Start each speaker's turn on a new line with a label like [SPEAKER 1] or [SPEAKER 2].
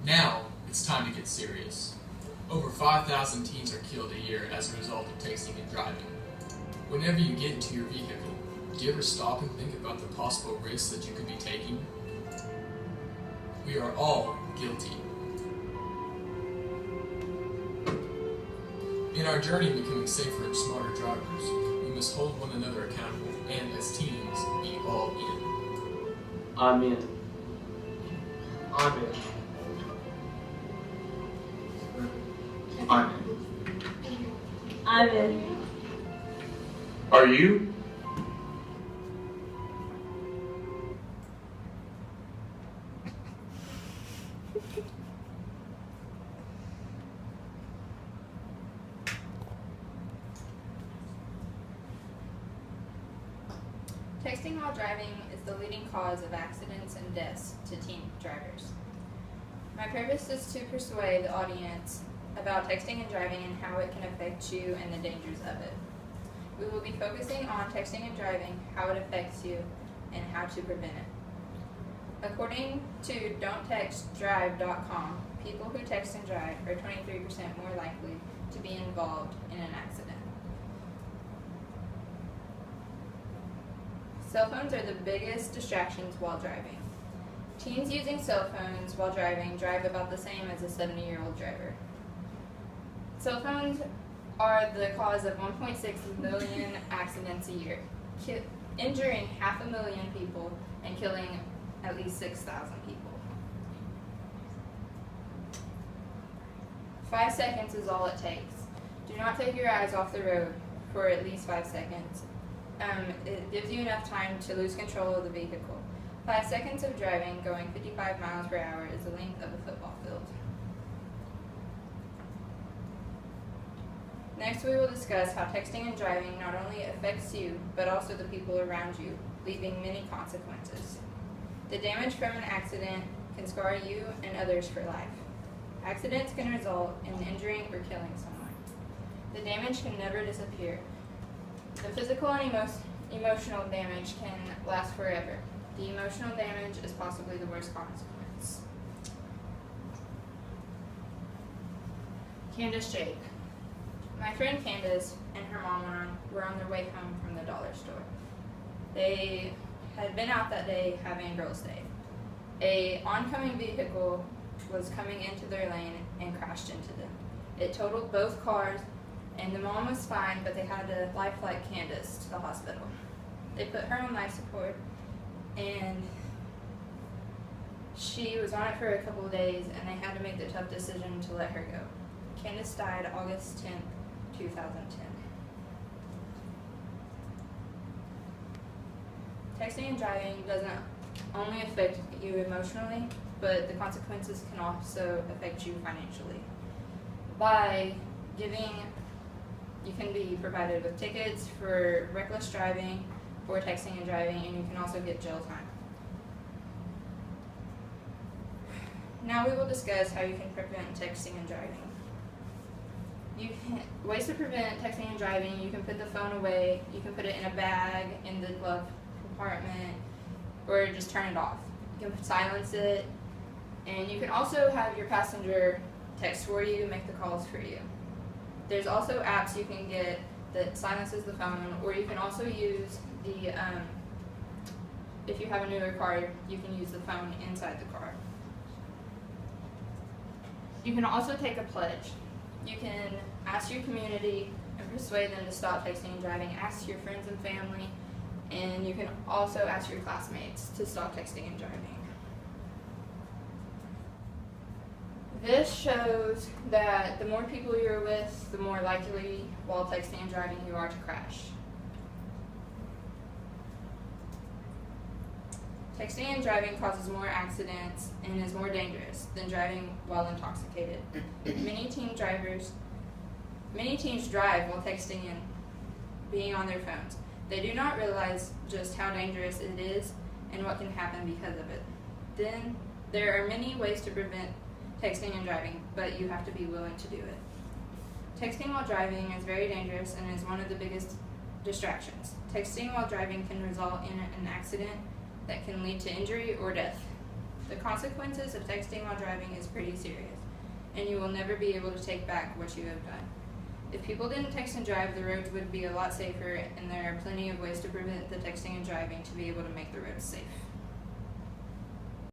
[SPEAKER 1] Now, it's time to get serious. Over 5,000 teens are killed a year as a result of texting and driving. Whenever you get into your vehicle, do you ever stop and think about the possible risks that you could be taking? We are all guilty. In our journey becoming safer and smarter drivers, we must hold one another accountable and, as teens, be all in.
[SPEAKER 2] I'm in. I'm in.
[SPEAKER 3] I'm in.
[SPEAKER 4] I'm in.
[SPEAKER 2] Are you?
[SPEAKER 5] Texting while driving is the leading cause of accidents and deaths to teen drivers. My purpose is to persuade the audience about texting and driving and how it can affect you and the dangers of it. We will be focusing on texting and driving, how it affects you, and how to prevent it. According to don'ttextdrive.com, people who text and drive are 23% more likely to be involved in an accident. Cell phones are the biggest distractions while driving. Teens using cell phones while driving drive about the same as a 70-year-old driver. Cell phones are the cause of 1.6 million accidents a year, injuring 500,000 people and killing at least 6,000 people. 5 seconds is all it takes. Do not take your eyes off the road for at least 5 seconds. It gives you enough time to lose control of the vehicle. 5 seconds of driving going 55 miles per hour is the length of a football field. Next, we will discuss how texting and driving not only affects you, but also the people around you, leaving many consequences. The damage from an accident can scar you and others for life. Accidents can result in injuring or killing someone. The damage can never disappear. The physical and emotional damage can last forever. The emotional damage is possibly the worst consequence. Candace Jake. My friend Candace and her mom were on their way home from the dollar store. They had been out that day having girls' day. An oncoming vehicle was coming into their lane and crashed into them. It totaled both cars, and the mom was fine, but they had to life flight Candace to the hospital. They put her on life support, and she was on it for a couple of days, and they had to make the tough decision to let her go. Candace died August 10th, 2010. Texting and driving doesn't only affect you emotionally, but the consequences can also affect you financially. By giving, you can be provided with tickets for reckless driving, for texting and driving, and you can also get jail time. Now we will discuss how you can prevent texting and driving. Ways to prevent texting and driving: you can put the phone away, you can put it in a bag, in the glove compartment, or just turn it off. You can silence it, and you can also have your passenger text for you, make the calls for you. There's also apps you can get that silences the phone, or you can also use the, if you have a newer car, you can use the phone inside the car. You can also take a pledge. You can ask your community and persuade them to stop texting and driving. Ask your friends and family, and you can also ask your classmates to stop texting and driving. This shows that the more people you're with, the more likely while texting and driving you are to crash. Texting and driving causes more accidents and is more dangerous than driving while intoxicated. Many teens drive while texting and being on their phones. They do not realize just how dangerous it is and what can happen because of it. Then, there are many ways to prevent texting and driving, but you have to be willing to do it. Texting while driving is very dangerous and is one of the biggest distractions. Texting while driving can result in an accident that can lead to injury or death. The consequences of texting while driving is pretty serious, and you will never be able to take back what you have done. If people didn't text and drive, the roads would be a lot safer, and there are plenty of ways to prevent the texting and driving to be able to make the roads safe.